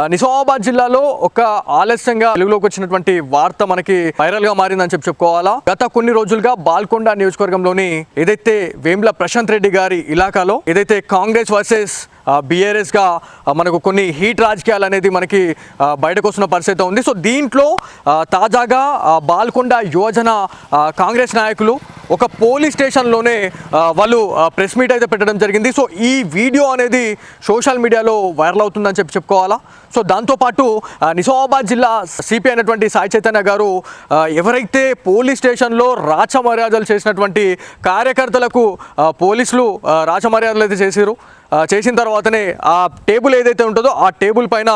నిజామాబాద్ జిల్లాలో ఒక ఆలస్యంగా వెలుగులోకి వచ్చినటువంటి వార్త మనకి వైరల్ గా మారిందని చెప్పుకోవాలా. గత కొన్ని రోజులుగా బాల్కొండ నియోజకవర్గంలోని ఏదైతే వేముల ప్రశాంత్ రెడ్డి గారి ఇలాకాలో ఏదైతే కాంగ్రెస్ వర్సెస్ బీఆర్ఎస్ గా మనకు కొన్ని హీట్ రాజకీయాలు అనేది మనకి బయటకు వస్తున్న పరిస్థితి ఉంది. సో దీంట్లో తాజాగా బాల్కొండ యువజన కాంగ్రెస్ నాయకులు ఒక పోలీస్ స్టేషన్లోనే వాళ్ళు ప్రెస్ మీట్ అయితే పెట్టడం జరిగింది. సో ఈ వీడియో అనేది సోషల్ మీడియాలో వైరల్ అవుతుందని చెప్పుకోవాలా. సో దాంతోపాటు నిజామాబాద్ జిల్లా సిపి అయినటువంటి సాయి చైతన్య గారు ఎవరైతే పోలీస్ స్టేషన్లో రాచమర్యాదలు చేసినటువంటి కార్యకర్తలకు పోలీసులు రాచమర్యాదలు అయితే చేసిన తర్వాతనే ఆ టేబుల్ ఏదైతే ఉంటుందో ఆ టేబుల్ పైన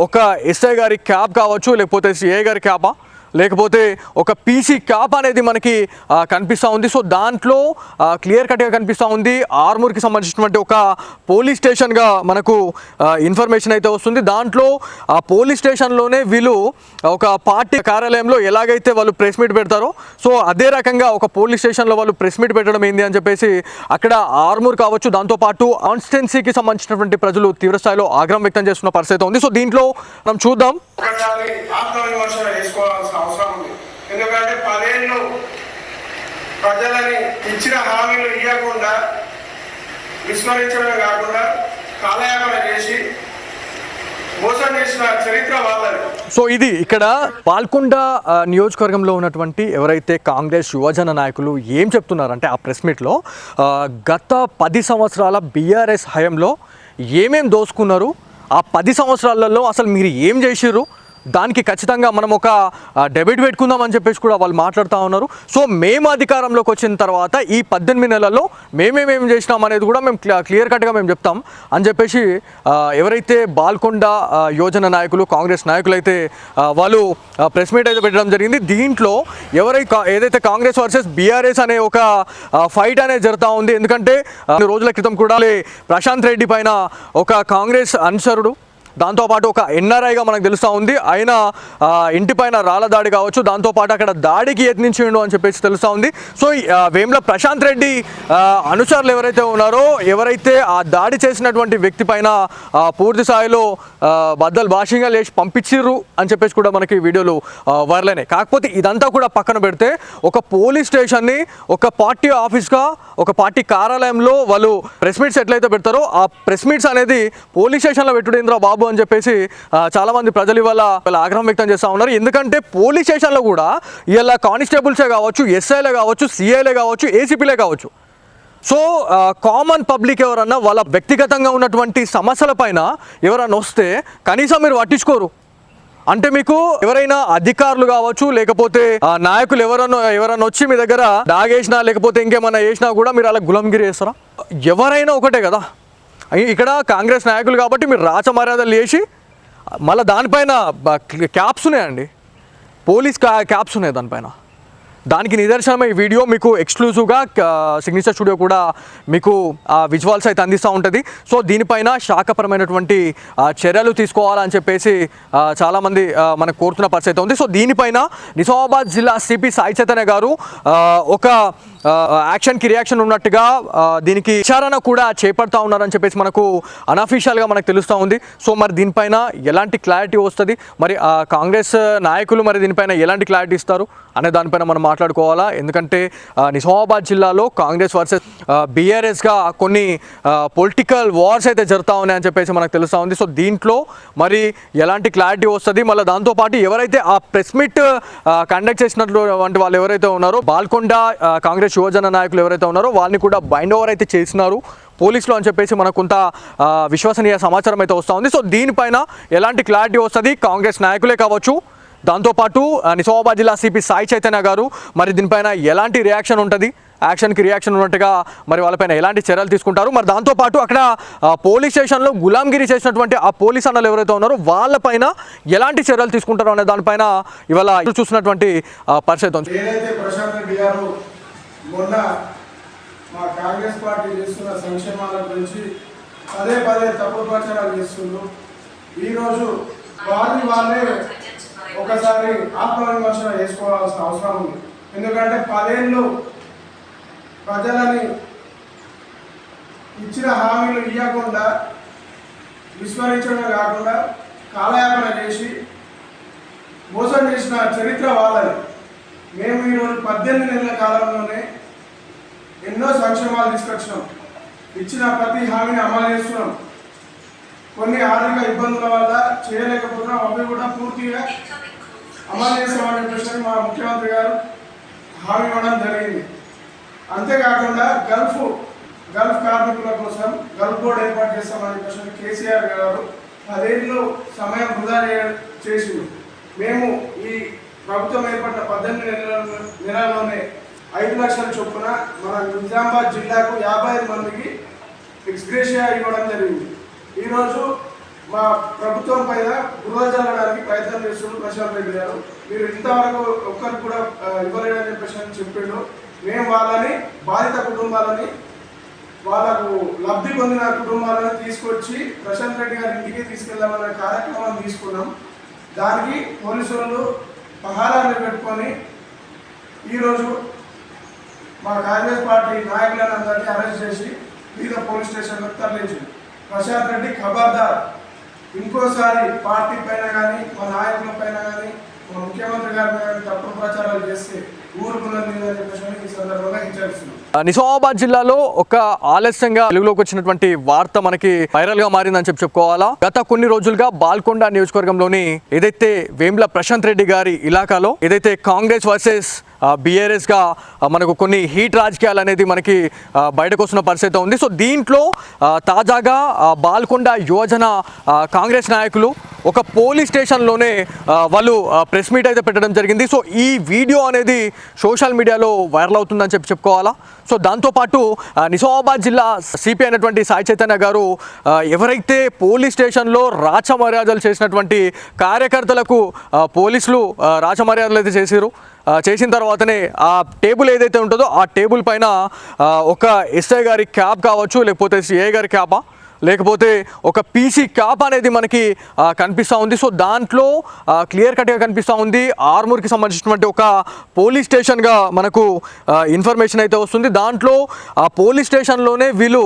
ఒక ఎస్ఐ గారి క్యాప్ కావచ్చు, లేకపోతే సిఐ గారి క్యాపా, లేకపోతే ఒక పీసీ క్యాప్ అనేది మనకి కనిపిస్తూ ఉంది. సో దాంట్లో క్లియర్ కట్గా కనిపిస్తూ ఉంది ఆర్మూర్కి సంబంధించినటువంటి ఒక పోలీస్ స్టేషన్గా మనకు ఇన్ఫర్మేషన్ అయితే వస్తుంది. దాంట్లో ఆ పోలీస్ స్టేషన్లోనే వీళ్ళు ఒక పార్టీ కార్యాలయంలో ఎలాగైతే వాళ్ళు ప్రెస్ మీట్ పెడతారో సో అదే రకంగా ఒక పోలీస్ స్టేషన్లో వాళ్ళు ప్రెస్ మీట్ పెట్టడం ఏంది అని చెప్పేసి అక్కడ ఆర్మూర్ కావచ్చు, దాంతోపాటు కాన్స్టిట్యున్సీకి సంబంధించినటువంటి ప్రజలు తీవ్రస్థాయిలో ఆగ్రహం వ్యక్తం చేస్తున్న పరిస్థితి ఉంది. సో దీంట్లో మనం చూద్దాం. అవసరం ఉంది. ఎందుకంటే 10 ఏళ్ళు ప్రజలని ఇచ్చిన హామీలు ఇవ్వకుండా విస్మరించడమే కాకుండా కాలయాపన చేసి మోసం చేసిన చరిత్ర వాళ్ళని. సో ఇది ఇక్కడ బాల్కొండ నియోజకవర్గంలో ఉన్నటువంటి ఎవరైతే కాంగ్రెస్ యువజన నాయకులు ఏం చెప్తున్నారంటే ఆ ప్రెస్ మీట్లో గత 10 సంవత్సరాల బీఆర్ఎస్ హయాంలో ఏమేం దోసుకున్నారు, ఆ 10 సంవత్సరాలలో అసలు మీరు ఏం చేసిర్రు, దానికి ఖచ్చితంగా మనం ఒక డెబేట్ పెట్టుకుందామని చెప్పేసి కూడా వాళ్ళు మాట్లాడుతూ ఉన్నారు. సో మేము అధికారంలోకి వచ్చిన తర్వాత ఈ 18 నెలల్లో మేమేమేం చేసినాం అనేది కూడా మేము క్లియర్ కట్గా మేము చెప్తాం అని చెప్పేసి ఎవరైతే బాల్కొండ యోజన నాయకులు కాంగ్రెస్ నాయకులు అయితే వాళ్ళు ప్రెస్ మీట్ అయితే పెట్టడం జరిగింది. దీంట్లో ఏదైతే కాంగ్రెస్ వర్సెస్ బీఆర్ఎస్ అనే ఒక ఫైట్ అనేది జరుగుతూ ఉంది. ఎందుకంటే రోజుల క్రితం కూడా ప్రశాంత్ రెడ్డి పైన ఒక కాంగ్రెస్ అనుచరుడు, దాంతోపాటు ఒక ఎన్ఆర్ఐగా మనకు తెలుస్తూ ఉంది, ఆయన ఇంటిపైన రాళ్ళ దాడి కావచ్చు, దాంతోపాటు అక్కడ దాడికి యత్నించిండు అని చెప్పేసి తెలుస్తూ ఉంది. సో వేముల ప్రశాంత్ రెడ్డి అనుచరులు ఎవరైతే ఉన్నారో, ఎవరైతే ఆ దాడి చేసినటువంటి వ్యక్తి పైన పూర్తి స్థాయిలో బద్దలు భాషంగా లేచి పంపించిర్రు అని చెప్పేసి కూడా మనకి వీడియోలు వైరల్ అయినాయి. కాకపోతే ఇదంతా కూడా పక్కన పెడితే ఒక పోలీస్ స్టేషన్ని ఒక పార్టీ ఆఫీస్గా, ఒక పార్టీ కార్యాలయంలో వాళ్ళు ప్రెస్ మీట్స్ ఎట్లయితే పెడతారో ఆ ప్రెస్ మీట్స్ అనేది పోలీస్ స్టేషన్లో పెట్టుడేంద్ర బాబు అని చెప్పేసి చాలామంది ప్రజలు ఇవాళ ఆగ్రహం వ్యక్తం చేస్తూ ఉన్నారు. ఎందుకంటే పోలీస్ స్టేషన్లో కూడా ఇలా కానిస్టేబుల్సే కావచ్చు, ఎస్ఐలే కావచ్చు, సిఐలే కావచ్చు, ఏసీపీలే కావచ్చు. సో కామన్ పబ్లిక్ ఎవరన్నా వాళ్ళ వ్యక్తిగతంగా ఉన్నటువంటి సమస్యల పైన ఎవరన్నా వస్తే కనీసం మీరు పట్టించుకోరు. అంటే మీకు ఎవరైనా అధికారులు కావచ్చు, లేకపోతే నాయకులు ఎవరన్నా వచ్చి మీ దగ్గర దాగేసినా లేకపోతే ఇంకేమన్నా చేసినా కూడా మీరు అలా గులాంగిరి చేస్తారా? ఎవరైనా ఒకటే కదా. ఇక్కడ కాంగ్రెస్ నాయకులు కాబట్టి మీరు రాచమర్యాదలు చేసి మళ్ళీ దానిపైన క్యాప్స్ ఉన్నాయండి, పోలీస్ క్యాప్స్ ఉన్నాయి దానిపైన. దానికి నిదర్శనమే ఈ వీడియో. మీకు ఎక్స్క్లూజివ్గా సిగ్నేచర్ స్టూడియో కూడా మీకు విజువల్స్ అయితే అందిస్తూ ఉంటుంది. సో దీనిపైన శాఖపరమైనటువంటి చర్యలు తీసుకోవాలని చెప్పేసి చాలామంది మనకు కోరుతున్న పరిస్థితి ఉంది. సో దీనిపైన నిజామాబాద్ జిల్లా సిపి సాయి చైతన్య గారు ఒక యాక్షన్కి రియాక్షన్ ఉన్నట్టుగా దీనికి విచారణ కూడా చేపడతా ఉన్నారని చెప్పేసి మనకు అన్అఫీషియల్గా మనకు తెలుస్తూ ఉంది. సో మరి దీనిపైన ఎలాంటి క్లారిటీ వస్తుంది, మరి కాంగ్రెస్ నాయకులు మరి దీనిపైన ఎలాంటి క్లారిటీ ఇస్తారు అనే దానిపైన మనం మాట్లాడుకోవాలా. ఎందుకంటే నిజామాబాద్ జిల్లాలో కాంగ్రెస్ వర్సెస్ బీఆర్ఎస్గా కొన్ని పొలిటికల్ వార్స్ అయితే జరుగుతూ ఉన్నాయని చెప్పేసి మనకు తెలుస్తూ ఉంది. సో దీంట్లో మరి ఎలాంటి క్లారిటీ వస్తుంది, మళ్ళీ దాంతోపాటు ఎవరైతే ఆ ప్రెస్ మీట్ కండక్ట్ చేసినటువంటి వాళ్ళు ఎవరైతే ఉన్నారో బాల్కొండ కాంగ్రెస్ యువజన నాయకులు ఎవరైతే ఉన్నారో వాళ్ళని కూడా బైండ్ ఓవర్ అయితే చేసినారు పోలీసులు అని చెప్పేసి మనకు కొంత విశ్వసనీయ సమాచారం అయితే వస్తూ ఉంది. సో దీనిపైన ఎలాంటి క్లారిటీ వస్తుంది, కాంగ్రెస్ నాయకులే కావచ్చు, దాంతోపాటు నిజామాబాద్ జిల్లా సిపి సాయి చైతన్య గారు మరి దీనిపైన ఎలాంటి రియాక్షన్ ఉంటుంది, యాక్షన్కి రియాక్షన్ ఉన్నట్టుగా మరి వాళ్ళపైన ఎలాంటి చర్యలు తీసుకుంటారు, మరి దాంతోపాటు అక్కడ పోలీస్ స్టేషన్లో గులాంగిరి చేసినటువంటి ఆ పోలీస్ అన్నలు ఎవరైతే ఉన్నారో వాళ్ళపైన ఎలాంటి చర్యలు తీసుకుంటారో అనే దానిపైన ఇవాళ చూసినటువంటి పరిస్థితి ఉంది. మొన్న మా కాంగ్రెస్ పార్టీ చేస్తున్న సంక్షేమాల గురించి పదే తప్పుడు ప్రచారాలు చేస్తున్నారు. ఈరోజు వాళ్ళే ఒకసారి ఆత్మవిమర్శన చేసుకోవాల్సిన అవసరం ఉంది. ఎందుకంటే 10 ఏళ్ళు ప్రజలని ఇచ్చిన హామీలు ఇవ్వకుండా విస్మరించడమే కాకుండా కాలయాపన చేసి మోసం చేసిన చరిత్ర వాళ్ళది. మేము ఈరోజు 18 నెలల కాలంలోనే ఎన్నో సంక్షేమాలు తీసుకొచ్చినాం. ఇచ్చిన ప్రతి హామీని అమలు చేస్తున్నాం. కొన్ని ఆర్థిక ఇబ్బందుల వల్ల చేయలేకపోతున్నాం. అవి కూడా పూర్తిగా అమలు చేస్తామని చెప్పేసి మా ముఖ్యమంత్రి గారు హామీ ఇవ్వడం జరిగింది. అంతేకాకుండా గల్ఫ్ కార్మికుల కోసం గల్ఫ్ బోర్డు ఏర్పాటు చేస్తామని చెప్పేసి కేసీఆర్ గారు 10 ఏళ్ళు సమయం వృధా చేసింది. మేము ఈ ప్రభుత్వం ఏర్పడిన 18 నెలల్లోనే 5 లక్షల చొప్పున మన నిజామాబాద్ జిల్లాకు 55 మందికి ఎక్స్గ్రేషియా ఇవ్వడం జరిగింది. ఈరోజు మా ప్రభుత్వం పైన బురద చల్లడానికి ప్రయత్నం చేస్తున్నారు ప్రశాంత్ రెడ్డి గారు. మీరు ఇంతవరకు ఒక్కరికి కూడా ఇవ్వలేదని చెప్పేసి చెప్పిండు. మేము వాళ్ళని బాధిత కుటుంబాలని వాళ్ళకు లబ్ధి పొందిన కుటుంబాలను తీసుకొచ్చి ప్రశాంత్ రెడ్డి గారి ఇంటికి తీసుకెళ్దామనే కార్యక్రమం తీసుకున్నాం. దానికి పోలీసులు పహారాన్ని పెట్టుకొని ఈరోజు మా కాంగ్రెస్ పార్టీ నాయకులను అందరినీ అరెస్ట్ చేసి వివిధ పోలీస్ స్టేషన్లో తరలించింది. ప్రశాంత్ రెడ్డి ఖబర్దార్, ఇంకోసారి పార్టీ పైన కానీ మా నాయకుల పైన కానీ మా ముఖ్యమంత్రి గారి పైన కానీ తప్పుడు ప్రచారాలు చేస్తే ఊరుకున్నది లేదని చెప్పేసి ఈ సందర్భంగా హెచ్చరిస్తున్నాం. నిజామాబాద్ జిల్లాలో ఒక ఆలస్యంగా వెలుగులోకి వచ్చినటువంటి వార్త మనకి వైరల్ గా మారిందని చెప్పుకోవాలా. గత కొన్ని రోజులుగా బాల్కొండ నియోజకవర్గంలోని ఏదైతే వేముల ప్రశాంత్ రెడ్డి గారి ఇలాకాలో ఏదైతే కాంగ్రెస్ వర్సెస్ బీఆర్ఎస్ గా మనకు కొన్ని హీట్ రాజకీయాలు అనేది మనకి బయటకు వస్తున్న పరిస్థితి ఉంది. సో దీంట్లో తాజాగా బాల్కొండ యువజన కాంగ్రెస్ నాయకులు ఒక పోలీస్ స్టేషన్లోనే వాళ్ళు ప్రెస్ మీట్ అయితే పెట్టడం జరిగింది. సో ఈ వీడియో అనేది సోషల్ మీడియాలో వైరల్ అవుతుందని చెప్పుకోవాలా. సో దాంతోపాటు నిజామాబాద్ జిల్లా సిపి అయినటువంటి సాయి చైతన్య గారు ఎవరైతే పోలీస్ స్టేషన్లో రాచమర్యాదలు చేసినటువంటి కార్యకర్తలకు పోలీసులు రాచమర్యాదలు అయితే చేసిన తర్వాతనే ఆ టేబుల్ ఏదైతే ఉంటుందో ఆ టేబుల్ పైన ఒక ఎస్ఐ గారి క్యాప్ కావచ్చు, లేకపోతే సిఐ గారి క్యాపా, లేకపోతే ఒక పీసీ క్యాప్ అనేది మనకి కనిపిస్తూ ఉంది. సో దాంట్లో క్లియర్ కట్గా కనిపిస్తూ ఉంది ఆర్మూర్కి సంబంధించినటువంటి ఒక పోలీస్ స్టేషన్గా మనకు ఇన్ఫర్మేషన్ అయితే వస్తుంది. దాంట్లో ఆ పోలీస్ స్టేషన్లోనే వీళ్ళు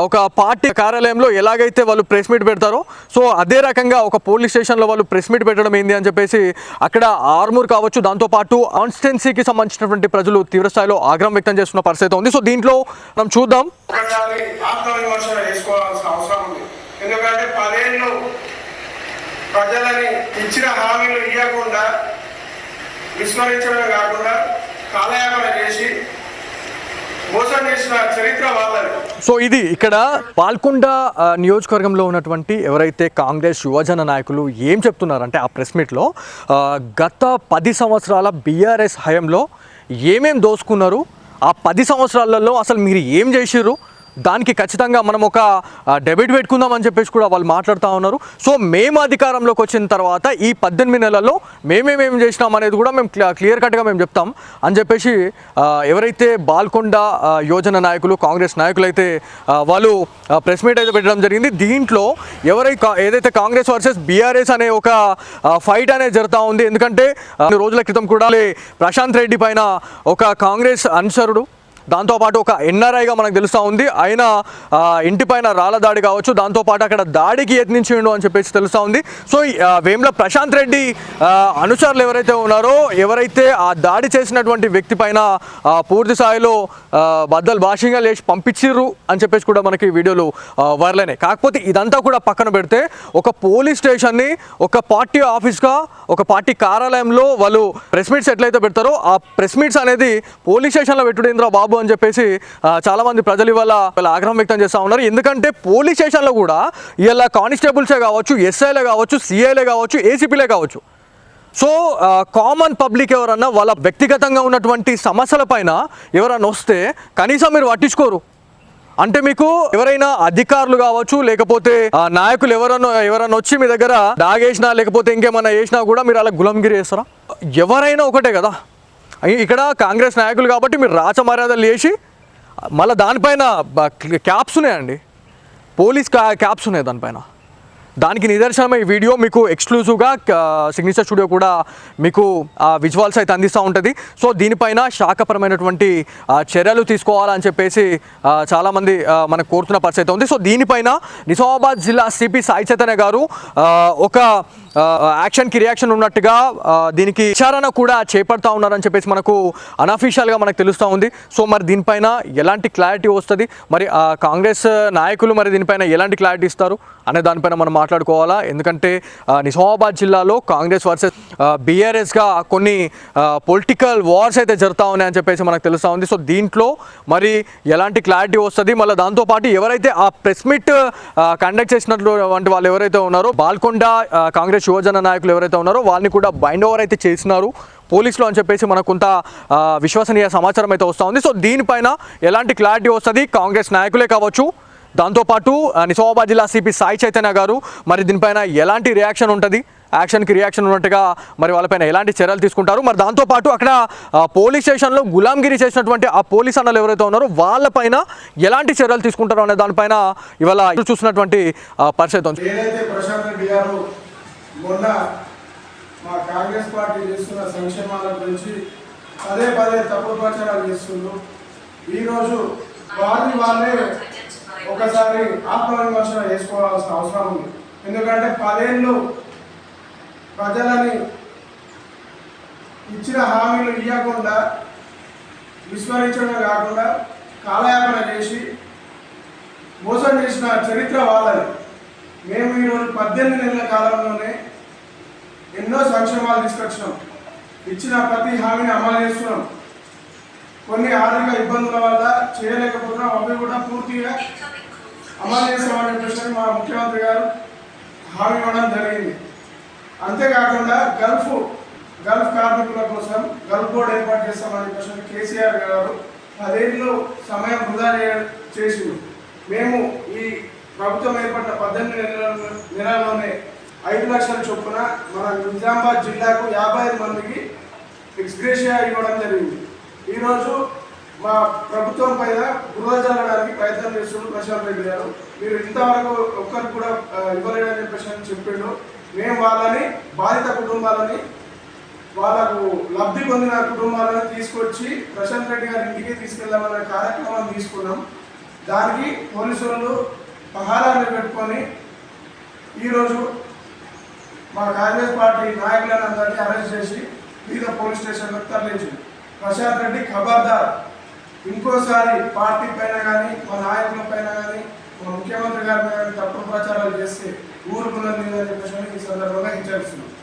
ఒక పార్టీ కార్యాలయంలో ఎలాగైతే వాళ్ళు ప్రెస్ మీట్ పెడతారో సో అదే రకంగా ఒక పోలీస్ స్టేషన్లో వాళ్ళు ప్రెస్ మీట్ పెట్టడం ఏంది అని చెప్పేసి అక్కడ ఆర్మూర్ కావచ్చు, దాంతోపాటు కాన్స్టిట్యున్సీకి సంబంధించినటువంటి ప్రజలు తీవ్రస్థాయిలో ఆగ్రహం వ్యక్తం చేస్తున్న పరిస్థితి ఉంది. సో దీంట్లో మనం చూద్దాం. అవసరం ఉంది. ఎందుకంటే 10 ఏళ్ళు ప్రజలని ఇచ్చిన హామీలు ఇవ్వకుండా విస్మరించడమే కాకుండా కాలయాపన చేసి మోసం చేసిన చరిత్ర వాళ్ళది. సో ఇది ఇక్కడ పాల్కొండ నియోజకవర్గంలో ఉన్నటువంటి ఎవరైతే కాంగ్రెస్ యువజన నాయకులు ఏం చెప్తున్నారంటే ఆ ప్రెస్ మీట్లో గత 10 సంవత్సరాల బీఆర్ఎస్ హయాంలో ఏమేం దోసుకున్నారు, ఆ 10 సంవత్సరాలలో అసలు మీరు ఏం చేసిర్రు, దానికి ఖచ్చితంగా మనం ఒక డెబేట్ పెట్టుకుందాం అని చెప్పేసి కూడా వాళ్ళు మాట్లాడుతూ ఉన్నారు. సో మేము అధికారంలోకి వచ్చిన తర్వాత ఈ 18 నెలల్లో మేమేమేం చేసినాం అనేది కూడా మేము క్లియర్ కట్గా మేము చెప్తాం అని చెప్పేసి ఎవరైతే బాల్కొండ యోజన నాయకులు కాంగ్రెస్ నాయకులు అయితే వాళ్ళు ప్రెస్ మీట్ అయితే పెట్టడం జరిగింది. దీంట్లో ఏదైతే కాంగ్రెస్ వర్సెస్ బీఆర్ఎస్ అనే ఒక ఫైట్ అనేది జరుగుతూ ఉంది. ఎందుకంటే రోజుల క్రితం కూడా ప్రశాంత్ రెడ్డి పైన ఒక కాంగ్రెస్ అనుచరుడు, దాంతోపాటు ఒక ఎన్ఆర్ఐగా మనకు తెలుస్తూ ఉంది, ఆయన ఇంటిపైన రాళ్ళ దాడి కావచ్చు, దాంతోపాటు అక్కడ దాడికి యత్నించిండు అని చెప్పేసి తెలుస్తూ ఉంది. సో వేముల ప్రశాంత్ రెడ్డి అనుచరులు ఎవరైతే ఉన్నారో, ఎవరైతే ఆ దాడి చేసినటువంటి వ్యక్తి పైన పూర్తి స్థాయిలో బద్దలు భాషంగా లేచి పంపించిర్రు అని చెప్పేసి కూడా మనకి వీడియోలు వైరల్ అయినాయి. కాకపోతే ఇదంతా కూడా పక్కన పెడితే ఒక పోలీస్ స్టేషన్ని ఒక పార్టీ ఆఫీస్గా, ఒక పార్టీ కార్యాలయంలో వాళ్ళు ప్రెస్ మీట్స్ ఎట్లయితే పెడతారో ఆ ప్రెస్ మీట్స్ అనేది పోలీస్ స్టేషన్లో పెట్టుడేంద్రా బాబు అని చెప్పేసి చాలామంది ప్రజలు ఇవాళ ఆగ్రహం వ్యక్తం చేస్తూ ఉన్నారు. ఎందుకంటే పోలీస్ స్టేషన్లో కూడా ఇలా కానిస్టేబుల్సే కావచ్చు, ఎస్ఐలే కావచ్చు, సిఐలే కావచ్చు, ఏసీపీలే కావచ్చు. సో కామన్ పబ్లిక్ ఎవరన్నా వాళ్ళ వ్యక్తిగతంగా ఉన్నటువంటి సమస్యల పైన ఎవరన్నా వస్తే కనీసం మీరు పట్టించుకోరు. అంటే మీకు ఎవరైనా అధికారులు కావచ్చు, లేకపోతే నాయకులు ఎవరన్నా వచ్చి మీ దగ్గర దాగేసినా లేకపోతే ఇంకేమన్నా చేసినా కూడా మీరు అలా గులాంగిరి చేస్తారా? ఎవరైనా ఒకటే కదా. ఇక్కడ కాంగ్రెస్ నాయకులు కాబట్టి మీరు రాచమర్యాదలు చేసి మళ్ళీ దానిపైన క్యాప్స్ ఉన్నాయండి, పోలీస్ క్యాప్స్ ఉన్నాయి దానిపైన. దానికి నిదర్శనం ఈ వీడియో మీకు ఎక్స్క్లూజివ్గా సిగ్నేచర్ స్టూడియో కూడా మీకు విజువల్స్ అయితే అందిస్తూ ఉంటుంది. సో దీనిపైన శాఖపరమైనటువంటి చర్యలు తీసుకోవాలని చెప్పేసి చాలామంది మనకు కోరుతున్న పరిస్థితి అయితే ఉంది. సో దీనిపైన నిజామాబాద్ జిల్లా సిపి సాయి చైతన్య గారు ఒక యాక్షన్కి రియాక్షన్ ఉన్నట్టుగా దీనికి విచారణ కూడా చేపడతా ఉన్నారని చెప్పేసి మనకు అనఫీషియల్గా మనకు తెలుస్తూ ఉంది. సో మరి దీనిపైన ఎలాంటి క్లారిటీ వస్తుంది, మరి కాంగ్రెస్ నాయకులు మరి దీనిపైన ఎలాంటి క్లారిటీ ఇస్తారు అనే దానిపైన మనం మాట్లాడుకోవాలా. ఎందుకంటే నిజామాబాద్ జిల్లాలో కాంగ్రెస్ వర్సెస్ బీఆర్ఎస్గా కొన్ని పొలిటికల్ వార్స్ అయితే జరుగుతూ ఉన్నాయని చెప్పేసి మనకు తెలుస్తూ ఉంది. సో దీంట్లో మరి ఎలాంటి క్లారిటీ వస్తుంది, మళ్ళీ దాంతోపాటు ఎవరైతే ఆ ప్రెస్ మీట్ కండక్ట్ చేసినటువంటి వాళ్ళు ఎవరైతే ఉన్నారో బాల్కొండ కాంగ్రెస్ యువజన నాయకులు ఎవరైతే ఉన్నారో వాళ్ళని కూడా బైండ్ ఓవర్ అయితే చేసినారు పోలీసులు అని చెప్పేసి మనకు కొంత విశ్వసనీయ సమాచారం అయితే వస్తూ ఉంది. సో దీనిపైన ఎలాంటి క్లారిటీ వస్తుంది, కాంగ్రెస్ నాయకులే కావచ్చు, దాంతోపాటు నిజామాబాద్ జిల్లా సిపి సాయి చైతన్య గారు మరి దీనిపైన ఎలాంటి రియాక్షన్ ఉంటుంది, యాక్షన్కి రియాక్షన్ ఉన్నట్టుగా మరి వాళ్ళపైన ఎలాంటి చర్యలు తీసుకుంటారు, మరి దాంతోపాటు అక్కడ పోలీస్ స్టేషన్లో గులాంగిరి చేసినటువంటి ఆ పోలీస్ అన్నలు ఎవరైతే ఉన్నారో వాళ్ళపైన ఎలాంటి చర్యలు తీసుకుంటారో అనే దానిపైన ఇవాళ చూసినటువంటి పరిస్థితి ఉంది. ఏదైతే ప్రశాంత్ రెడ్డి గారు మొన్న మా కాంగ్రెస్ పార్టీ చేస్తున్న సంక్షేమాల గురించి పదే పదే తప్పుడు ప్రచారాలు చేస్తుండ్రు. ఈరోజు వాళ్ళే ఒకసారి ఆత్మవిమర్శన చేసుకోవాల్సిన అవసరం ఉంది. ఎందుకంటే 10 ఏళ్ళు ప్రజలని ఇచ్చిన హామీలు ఇవ్వకుండా విస్మరించడం కాకుండా కాలయాపన చేసి మోసం చేసిన చరిత్ర వాళ్ళది. మేము ఈరోజు 18 నెలల కాలంలోనే ఎన్నో సంక్షేమాలు తీసుకొచ్చినాం, ఇచ్చిన ప్రతి హామీని అమలు చేస్తున్నాం. కొన్ని ఆర్థిక ఇబ్బందుల వల్ల చేయలేకపోతున్నాం, అవి కూడా పూర్తిగా అమలు చేస్తామని చెప్పేసి మా ముఖ్యమంత్రి గారు హామీ ఇవ్వడం జరిగింది. అంతేకాకుండా గల్ఫ్ కార్మికుల కోసం గల్ఫ్ బోర్డు ఏర్పాటు చేస్తామని చెప్పేసి కేసీఆర్ గారు 10 ఏళ్ళు సమయం వృధా చేసి మేము ఈ ప్రభుత్వం ఏర్పడిన 18 నెలల్లోనే 5 లక్షల చొప్పున మన నిజామాబాద్ జిల్లాకు 55 మందికి ఎక్స్గ్రేషియా ఇవ్వడం జరిగింది. ఈరోజు మా ప్రభుత్వం పైన బురద చల్లడానికి ప్రయత్నం చేస్తున్నారు ప్రశాంత్ రెడ్డి గారు. మీరు ఇంతవరకు ఒక్కరికి కూడా ఇవ్వలేదని చెప్పేసి చెప్పిండు. మేము వాళ్ళని బాధిత కుటుంబాలని వాళ్ళకు లబ్ధి పొందిన కుటుంబాలను తీసుకొచ్చి ప్రశాంత్ రెడ్డి గారి ఇంటికి తీసుకెళ్దామనే కార్యక్రమం తీసుకున్నాం. దానికి పోలీసులు పహారాన్ని పెట్టుకొని ఈరోజు మా కాంగ్రెస్ పార్టీ నాయకులను అందరినీ అరెస్ట్ చేసి వివిధ పోలీస్ స్టేషన్లకు తరలించింది. ప్రశాంత్ రెడ్డి ఖబర్దార్, ఇంకోసారి పార్టీ పైన కానీ మా నాయకుల పైన కానీ మా ముఖ్యమంత్రి గారి పైన కానీ తప్పుడు ప్రచారాలు చేస్తే ఊరుకున్నది లేదని చెప్పేసి ఈ సందర్భంగా హెచ్చరిస్తున్నాం.